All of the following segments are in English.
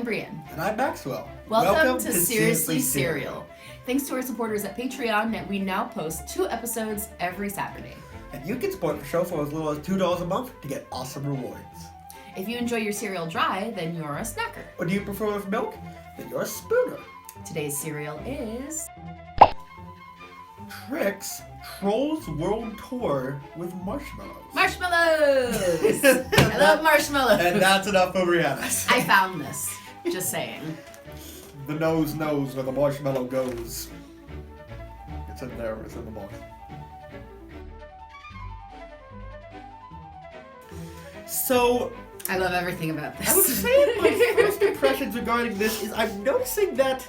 Brienne. And I'm Maxwell. Welcome to Seriously Cereal. Thanks to our supporters at Patreon, we now post 2 episodes every Saturday. And you can support the show for as little as $2 a month to get awesome rewards. If you enjoy your cereal dry, then you're a snacker. Or do you prefer with milk? Then you're a spooner. Today's cereal is... Trix Trolls World Tour with marshmallows. Marshmallows! I love marshmallows. And that's enough for Brianna. I found this. Just saying. The nose knows where the marshmallow goes. It's in there. It's in the box. So... I love everything about this. I would say my first impressions regarding this is I'm noticing that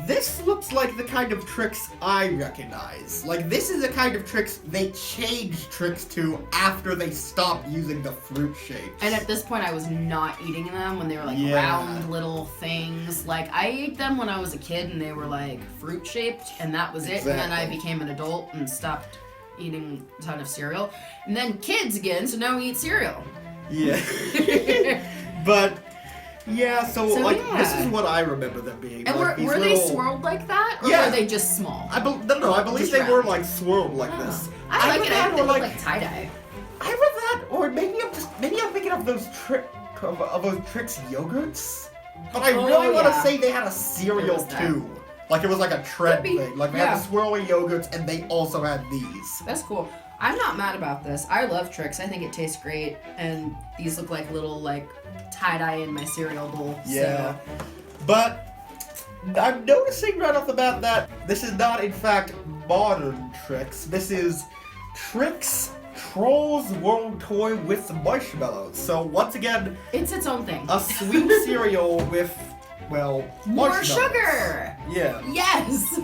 this looks like the kind of Trix I recognize. Like, this is the kind of Trix they changed Trix to after they stopped using the fruit shapes. And at this point, I was not eating them when they were like round little things. Like, I ate them when I was a kid and they were like fruit shaped, and that was it. Exactly. And then I became an adult and stopped eating a ton of cereal. And then kids again, so now we eat cereal. Yeah. But... yeah, so like, this is what I remember them being. And like, were they swirled like that, or were they just small? I believe they were like swirled like this. I like it. They look like tie-dye. Either that, or maybe I'm thinking of those Trix yogurts. But I really want to say they had a cereal too. Like it was like a trend thing. Like they had the swirly yogurts, and they also had these. That's cool. I'm not mad about this. I love Trix. I think it tastes great, and these look like little like tie-dye in my cereal bowl. Yeah, but I'm noticing right off the bat that this is not, in fact, modern Trix. This is Trix Trolls World Toy with marshmallows. So once again, it's its own thing. A sweet cereal with, well, more sugar. Yeah. Yes.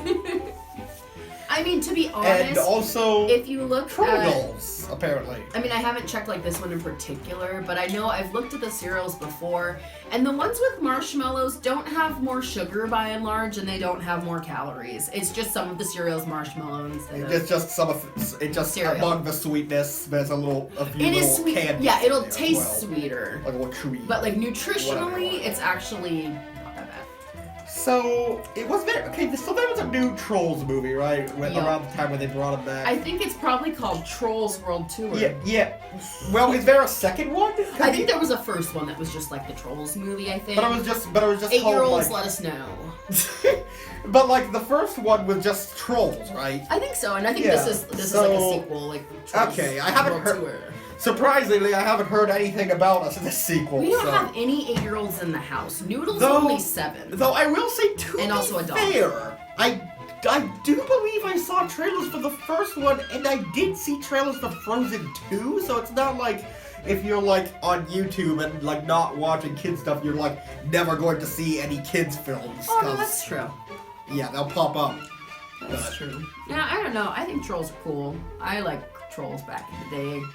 I mean, to be honest, and also if you look Trolls, apparently. I mean, I haven't checked like this one in particular, but I know I've looked at the cereals before, and the ones with marshmallows don't have more sugar by and large, and they don't have more calories. It's just some of the cereals marshmallows. It's just some of cereal. Among the sweetness, there's a few it little is sweet. candies. Yeah, it'll taste sweeter. Like a little chewy. But like nutritionally, it's actually. So, it was there. Okay, so there was a new Trolls movie, right? Around the time when they brought him back. I think it's probably called Trolls World Tour. Yeah. Well, is there a second one? I think there was a first one that was just like the Trolls movie, I think. But it was just 8-year-olds let us know. But like the first one was just Trolls, right? I think so, and I think this is like a sequel, like Trolls I haven't heard. Tour. Surprisingly, I haven't heard anything about us in this sequel. We don't have any 8-year-olds in the house. Noodle's only 7. Though I will say, and also a dog. Fair, I do believe I saw trailers for the first one, and I did see trailers for Frozen 2, so it's not like if you're like on YouTube and like not watching kids stuff, you're like never going to see any kids films. Oh no, that's true. Yeah, they'll pop up. That's true. Yeah, I don't know. I think Trolls are cool. I like Trolls back in the day.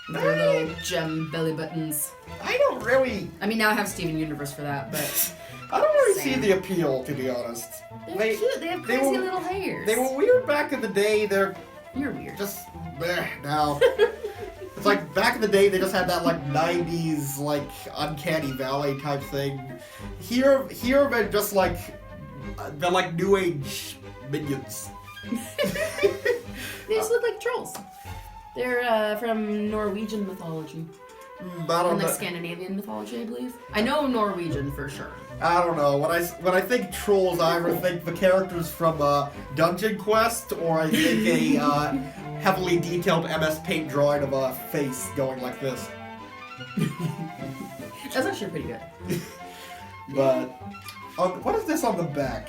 Their little gem belly buttons. I don't really... I mean, now I have Steven Universe for that, but... I don't really see the appeal, to be honest. They're cute. They have crazy little hairs. They were weird back in the day. You're weird. Just... now. It's like, back in the day, they just had that, like, 90s, like, Uncanny Valley type thing. Here they're just, like... they're like New Age minions. They just look like trolls. They're from Norwegian mythology. And like Scandinavian mythology, I believe. I know Norwegian for sure. I don't know. When I think trolls, I either think the characters from Dungeon Quest, or I think a heavily detailed MS Paint drawing of a face going like this. That's actually pretty good. But what is this on the back?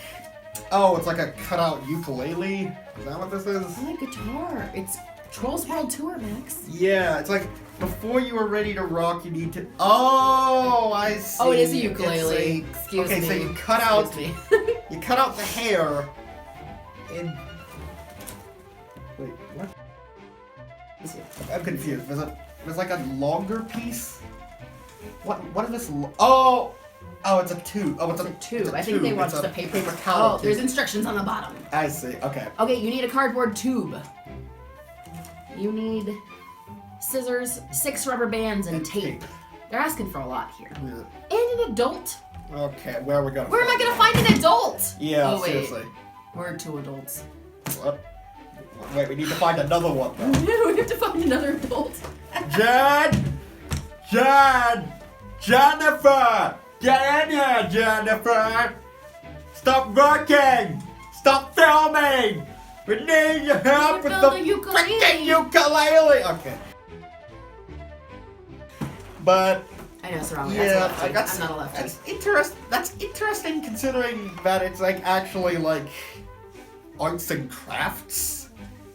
Oh, it's like a cutout ukulele. Is that what this is? It's like a guitar. It's Trolls World Tour, Max. Yeah, it's like before you are ready to rock, you need to. Oh, I see. Oh, it is a ukulele. Excuse me. Okay, so you cut out the hair. And wait, what? I'm confused. There's like a longer piece. What is this? Oh, it's a tube. Oh, it's a tube. I think they want just a paper towel. Oh, there's instructions on the bottom. I see. Okay. Okay, you need a cardboard tube. You need scissors, 6 rubber bands, and tape. They're asking for a lot here. Yeah. And an adult Okay, where are we going? Where am I gonna find an adult? Yeah, oh, wait. seriously. We're 2 adults. What? Wait, we need to find another one, though. We have to find another adult. Jen! Jennifer! Get in here, Jennifer! Stop working! Stop filming! We need your help with the freaking ukulele! Okay. But I know, it's wrong. yeah, I'm not a lefty. That's interesting considering that it's like actually like arts and crafts.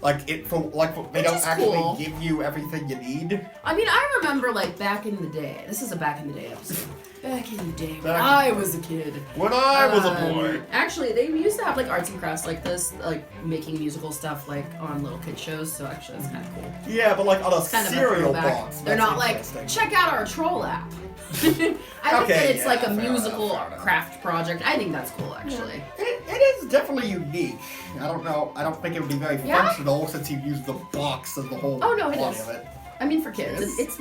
Like they don't actually cool. give you everything you need. I mean, I remember like back in the day. This is a back in the day episode. Back in the day when I was a kid. When I was a boy. Actually, they used to have like arts and crafts like this, like making musical stuff like on little kid shows. So actually, that's kind of cool. Yeah, but like on a Kind of a cereal throwback. box. They're that's not like, interesting. check out our troll app. I think that it's like a fair musical enough. craft project. I think that's cool, actually. It is definitely unique. I don't know. I don't think it would be very functional since you use the box as the whole Oh, no, it body is. of it. I mean, for kids, Yes. it's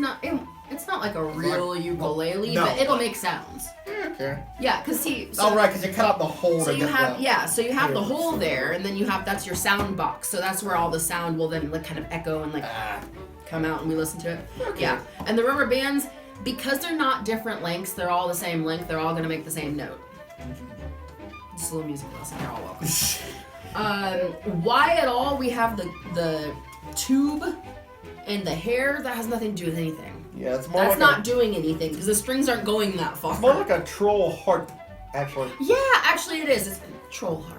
not like a real ukulele, no, but it'll but- make sounds. Okay. Yeah, cause see. Oh right, because you cut out the hole. So to you get have the, so you have the Yeah, hole so- there, and then you have that's your sound box. So that's where all the sound will then like kind of echo and like come out, and we listen to it. Okay. Yeah, and the rubber bands, because they're not different lengths, they're all the same length. They're all gonna make the same note. Just a little music lesson. You're all welcome. Why at all we have the tube and the hair? That has nothing to do with anything. Yeah, it's more That's like not doing anything because the strings aren't going that far. It's more like a troll harp, actually. Yeah, actually it is. It's troll harp.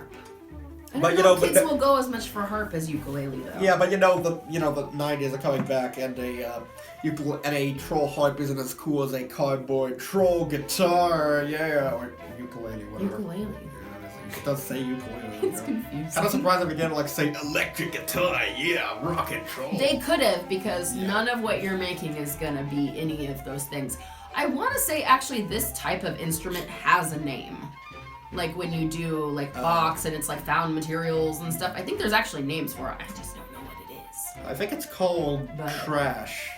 I don't But, know but kids will go as much for harp as ukulele though. Yeah, but the 90s are coming back, and a troll harp isn't as cool as a cardboard troll guitar. Yeah, or ukulele, whatever. Ukulele. Yeah, it does say ukulele. It's confusing. Kind of surprised if we get like say electric guitar. Yeah, rock and roll. They could have because none of what you're making is gonna be any of those things. I want to say actually this type of instrument has a name. Like when you do like box and it's like found materials and stuff. I think there's actually names for it. I just don't know what it is. I think it's called But- trash.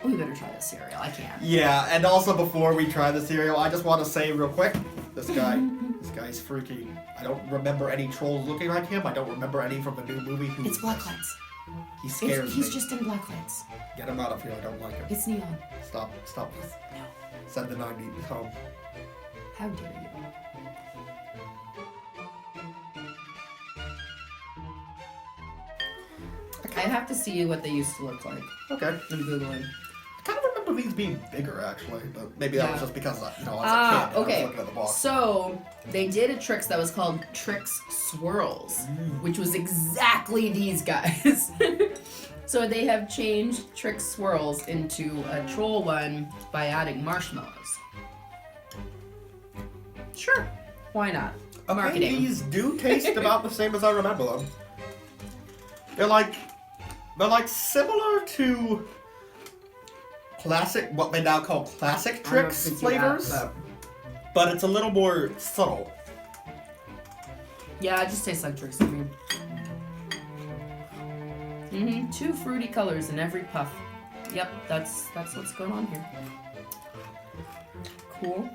We better try this cereal. I can't. Yeah, and also before we try the cereal, I just want to say real quick, this guy's freaky. I don't remember any trolls looking like him. I don't remember any from the new movie. It's black lights. He scares me. He's just in black lights. Get him out of here. I don't like him. It's neon. Stop. No. Send the 90s home. How dare you? I have to see what they used to look like. Okay. I'm Googling. I kind of remember these being bigger, actually, but maybe that was just because, as a kid, I was Okay. looking at the box. So they did a Trix that was called Trix Swirls, which was exactly these guys. So they have changed Trix Swirls into a troll one by adding marshmallows. Sure, why not? Okay, Marketing. these do taste about the same as I remember them. They're like similar to classic, what they now call classic Trix flavors, but it's a little more subtle. Yeah, it just tastes like Trix to me. 2 fruity colors in every puff. Yep, that's what's going on here. Cool.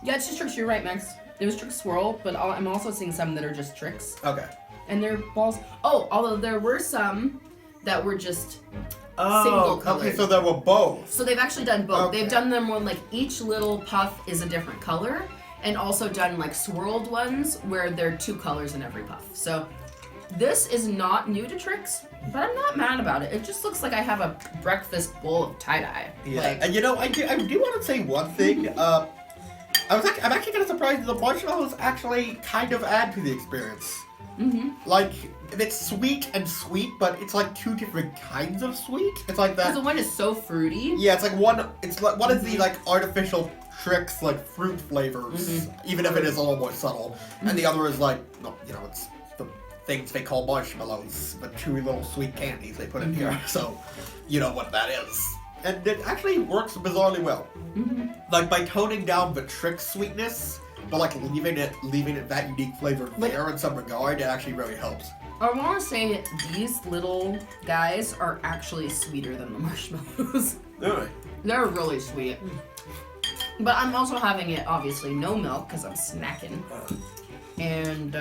Yeah, it's just Trix. You're right, Max. It was Trix Swirl, but I'm also seeing some that are just Trix. Okay. And they're balls. Oh, although there were some that were just single colored. Okay, so there were both. So they've actually done both. Okay. They've done them where like each little puff is a different color, and also done like swirled ones where there are 2 colors in every puff. So this is not new to Trix, but I'm not mad about it. It just looks like I have a breakfast bowl of tie-dye. Yeah, Like, and I do want to say one thing. I'm actually kind of surprised the marshmallows actually kind of add to the experience. Like, it's sweet, but it's like 2 different kinds of sweet. It's like that. because the one is so fruity. Yeah, it's like one of the like artificial Trix like fruit flavors, even if it is a little more subtle, and the other is like, it's the things they call marshmallows, but chewy little sweet candies they put in here. So, you know what that is. And it actually works bizarrely well. Like by toning down the Trix sweetness but like leaving it that unique flavor there in some regard, it actually really helps. I want to say these little guys are actually sweeter than the marshmallows. Really? They're really sweet. But I'm also having it, obviously, no milk because I'm snacking. And,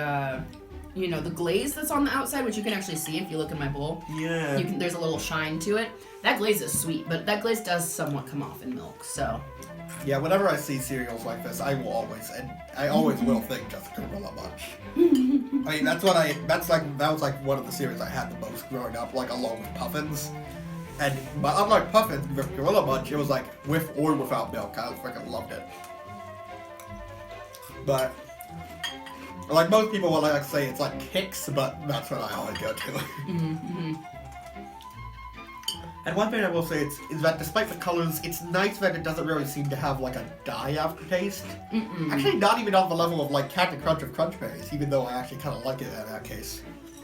you know, the glaze that's on the outside, which you can actually see if you look in my bowl. Yeah. There's a little shine to it. That glaze is sweet, but that glaze does somewhat come off in milk, so. Yeah, whenever I see cereals like this, I always will think just Gorilla Munch. I mean, that was like one of the cereals I had the most growing up, like along with Puffins. But unlike Puffins, with Gorilla Munch, it was like with or without milk. I freaking loved it. But like most people will like say it's like Kix, but that's what I always go to. And one thing I will say is that despite the colors, it's nice that it doesn't really seem to have like a dye aftertaste. Actually, not even on the level of like Captain Crunch of Crunch Berries, even though I actually kind of like it in that case.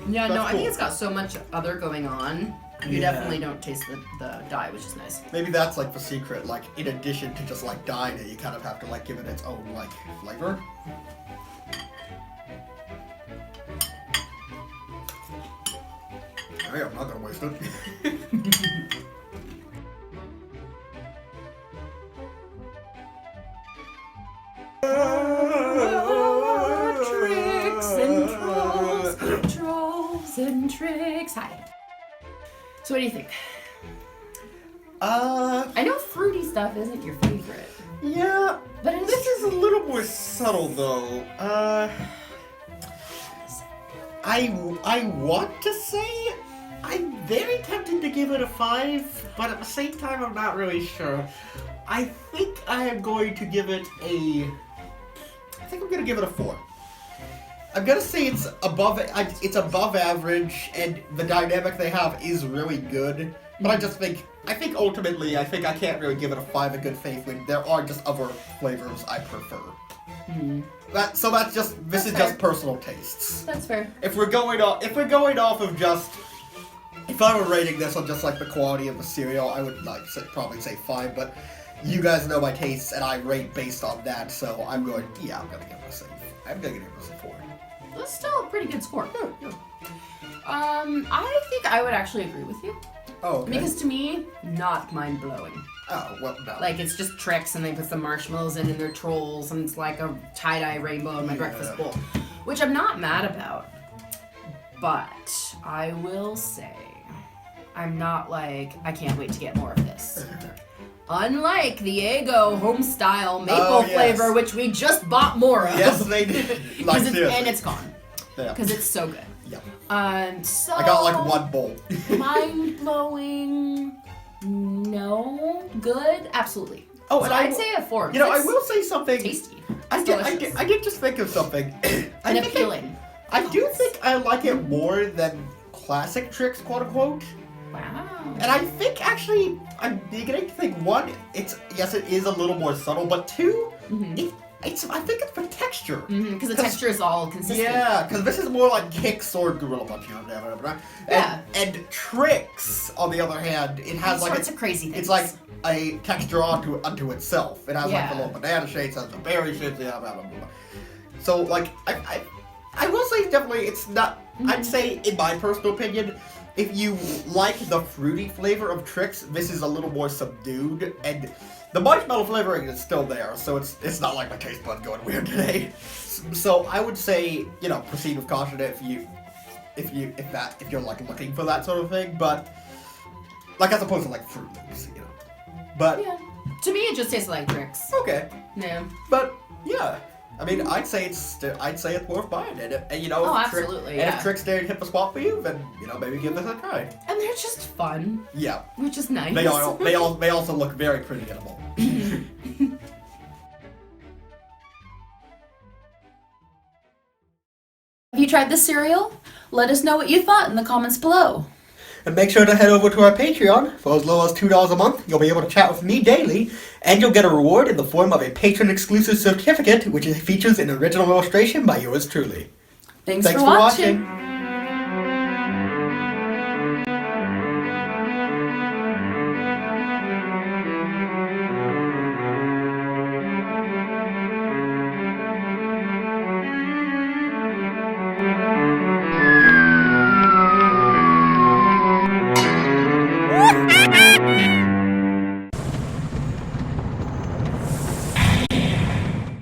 Yeah, That's no, cool. I think it's got so much other going on. You definitely don't taste the dye, which is nice. Maybe that's like the secret, like in addition to just like dyeing it, you kind of have to like give it its own like flavor. Hey, I'm not gonna waste it. Tricks and trolls and tricks. Hi. So what do you think? I know fruity stuff isn't your favorite. Yeah, but it's this is a little more subtle though. I want to say I'm very tempted to give it a 5, but at the same time I'm not really sure. I think I am going to give it I'm gonna give it a 4. I'm gonna say it's above average, and the dynamic they have is really good. But I think ultimately, I can't really give it a 5 in good faith when there are just other flavors I prefer. This is just personal tastes. That's fair. If we're going off of just, if I were rating this on just like the quality of the cereal, I would probably say 5. But you guys know my tastes, and I rate based on that. So I'm gonna give it a 4. That's still a pretty good score. I think I would actually agree with you. Oh, okay. Because to me, not mind blowing. Oh, well, no. Like, it's just Trix, and they put some marshmallows in, and they're trolls, and it's like a tie-dye rainbow in my breakfast bowl. Which I'm not mad about. But I will say, I'm not like, I can't wait to get more of this. Unlike the Eggo home-style maple flavor, which we just bought more of. Yes, they did. And it's gone. Yeah. Because it's so good. Yeah. So I got like one bowl. mind-blowing... No. Good? Absolutely. Oh, so and I'd say a 4. You know, I will say something. Tasty. I did just think of something. And appealing. I do think I like it more than classic Trix, quote unquote. Wow. And I think actually, I'm beginning to think, 1, it is a little more subtle, but 2, I think it's the texture. Because the texture is all consistent. Yeah, because this is more like Kix or Gorilla Munch, and Trix, on the other hand, it has all like sorts of crazy things. It's like a texture unto itself. It has like the little banana shapes, has the berry shapes, blah, blah, blah, blah. So like, I will say definitely it's not. I'd say, in my personal opinion, if you like the fruity flavor of Trix, this is a little more subdued, and the marshmallow flavoring is still there, so it's not like my taste bud's going weird today. So I would say, proceed with caution if you're like looking for that sort of thing, but like as opposed to like Fruit Loops, But yeah, to me it just tastes like Trix. Okay. Yeah. But yeah. I mean, I'd say it's worth buying, and absolutely. If Trix didn't hit the spot for you, then maybe give this a try. And they're just fun. Yeah, which is nice. They also look very pretty edible. Have you tried this cereal? Let us know what you thought in the comments below. And make sure to head over to our Patreon. For as low as $2 a month, you'll be able to chat with me daily, and you'll get a reward in the form of a patron-exclusive certificate, which features an original illustration by yours truly. Thanks for watching.